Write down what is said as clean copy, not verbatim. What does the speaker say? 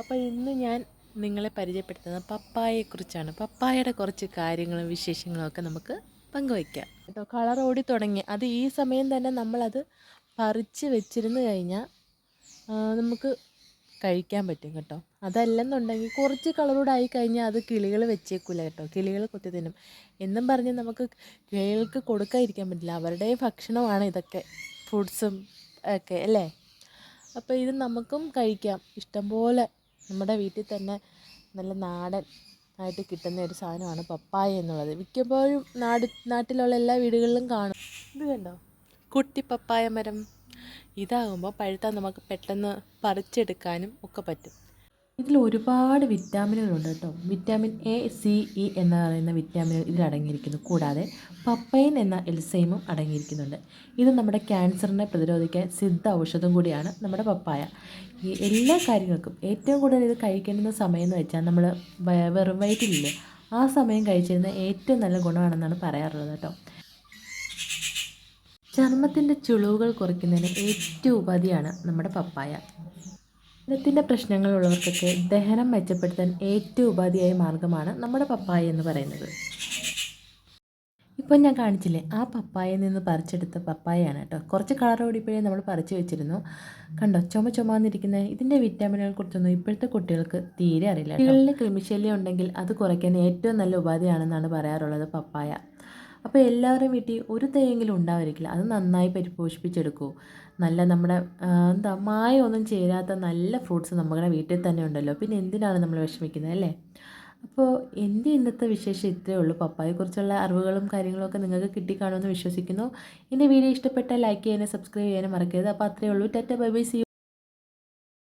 അപ്പോൾ ഇന്ന് ഞാൻ നിങ്ങളെ പരിചയപ്പെടുത്തുന്നത് പപ്പായയെക്കുറിച്ചാണ്. പപ്പായയുടെ കുറച്ച് കാര്യങ്ങളും വിശേഷങ്ങളും ഒക്കെ നമുക്ക് പങ്കുവയ്ക്കാം കേട്ടോ. കളർ ഓടി തുടങ്ങി, അത് ഈ സമയം തന്നെ നമ്മളത് പറിച്ച് വെച്ചിരുന്ന് കഴിഞ്ഞാൽ നമുക്ക് കഴിക്കാൻ പറ്റും കേട്ടോ. അതല്ലെന്നുണ്ടെങ്കിൽ കുറച്ച് കളറൂടെ ആയി കഴിഞ്ഞാൽ അത് കിളികൾ വെച്ചേക്കില്ല കേട്ടോ, കിളികൾ കൊത്തി തിന്നും എന്നും പറഞ്ഞ് നമുക്ക് കിളികൾക്ക് കൊടുക്കാതിരിക്കാൻ പറ്റില്ല. അവരുടെ ഭക്ഷണമാണ് ഇതൊക്കെ, ഫ്രൂട്ട്സും ഒക്കെ അല്ലേ. അപ്പോൾ ഇത് നമുക്കും കഴിക്കാം ഇഷ്ടംപോലെ. നമ്മുടെ വീട്ടിൽ തന്നെ നല്ല നാടൻ ആയിട്ട് കിട്ടുന്ന ഒരു സാധനമാണ് പപ്പായ എന്നുള്ളത്. മിക്കപ്പോഴും നാട്ടിലുള്ള എല്ലാ വീടുകളിലും കാണും. ഇത് കണ്ടോ, കുട്ടി പപ്പായ മരം. ഇതാകുമ്പോൾ പഴുത്താൽ നമുക്ക് പെട്ടെന്ന് പറിച്ചെടുക്കാനും ഒക്കെ പറ്റും. ഇതിൽ ഒരുപാട് വിറ്റാമിനുകളുണ്ട് കേട്ടോ. വിറ്റാമിൻ എ, സി, ഇ എന്ന് പറയുന്ന വിറ്റാമിനുകൾ ഇതിൽ അടങ്ങിയിരിക്കുന്നു. കൂടാതെ പപ്പൈൻ എന്ന എൽസൈമും അടങ്ങിയിരിക്കുന്നുണ്ട്. ഇത് നമ്മുടെ ക്യാൻസറിനെ പ്രതിരോധിക്കാൻ സിദ്ധ ഔഷധം കൂടിയാണ് നമ്മുടെ പപ്പായ. ഈ എല്ലാ കാര്യങ്ങൾക്കും ഏറ്റവും കൂടുതൽ ഇത് കഴിക്കേണ്ടുന്ന സമയം എന്ന് വെച്ചാൽ നമ്മൾ വെറും വയറ്റിലില്ലേ, ആ സമയം കഴിച്ചിരുന്ന ഏറ്റവും നല്ല ഗുണമാണെന്നാണ് പറയാറുള്ളത് കേട്ടോ. ചർമ്മത്തിൻ്റെ ചുളിവുകൾ കുറയ്ക്കുന്നതിന് ഏറ്റവും ഉപാധിയാണ് നമ്മുടെ പപ്പായ. ദഹനത്തിൻ്റെ പ്രശ്നങ്ങളുള്ളവർക്കൊക്കെ ദഹനം മെച്ചപ്പെടുത്താൻ ഏറ്റവും ഉപാധിയായ മാർഗ്ഗമാണ് നമ്മുടെ പപ്പായ എന്ന് പറയുന്നത്. ഇപ്പം ഞാൻ കാണിച്ചില്ലേ, ആ പപ്പായയിൽ നിന്ന് പറിച്ചെടുത്ത പപ്പായയാണ് കേട്ടോ. കുറച്ച് കളർ ഓടിപ്പോഴേ നമ്മൾ പറിച്ച് വെച്ചിരുന്നു. കണ്ടോ, ചുമന്നിരിക്കുന്ന ഇതിൻ്റെ വിറ്റാമിനുകളെ കുറിച്ചൊന്നും ഇപ്പോഴത്തെ കുട്ടികൾക്ക് തീരെ അറിയില്ല. കുട്ടികളിൽ കൃമിശല്യം ഉണ്ടെങ്കിൽ അത് കുറയ്ക്കാൻ ഏറ്റവും നല്ല ഉപാധിയാണെന്നാണ് പറയാറുള്ളത് പപ്പായ. അപ്പോൾ എല്ലാവരുടെയും വീട്ടിൽ ഒരു തൈയെങ്കിലും ഉണ്ടാവായിരിക്കില്ല. അത് നന്നായി പരിപോഷിപ്പിച്ചെടുക്കൂ. നല്ല നമ്മുടെ മായമൊന്നും ചേരാത്ത നല്ല ഫ്രൂട്ട്സ് നമ്മുടെ വീട്ടിൽ തന്നെ ഉണ്ടല്ലോ, പിന്നെ എന്തിനാണ് നമ്മൾ വിഷമിക്കുന്നത് അല്ലേ. അപ്പോൾ എൻ്റെ ഇന്നത്തെ വിശേഷം ഇത്രയേ ഉള്ളൂ. പപ്പായെക്കുറിച്ചുള്ള അറിവുകളും കാര്യങ്ങളൊക്കെ നിങ്ങൾക്ക് കിട്ടിക്കാണുമെന്ന് വിശ്വസിക്കുന്നു. എൻ്റെ വീഡിയോ ഇഷ്ടപ്പെട്ടാൽ ലൈക്ക് ചെയ്യാനും സബ്സ്ക്രൈബ് ചെയ്യാനും മറക്കരുത്. അപ്പോൾ അത്രയേ ഉള്ളൂ. Tata bye bye, see U.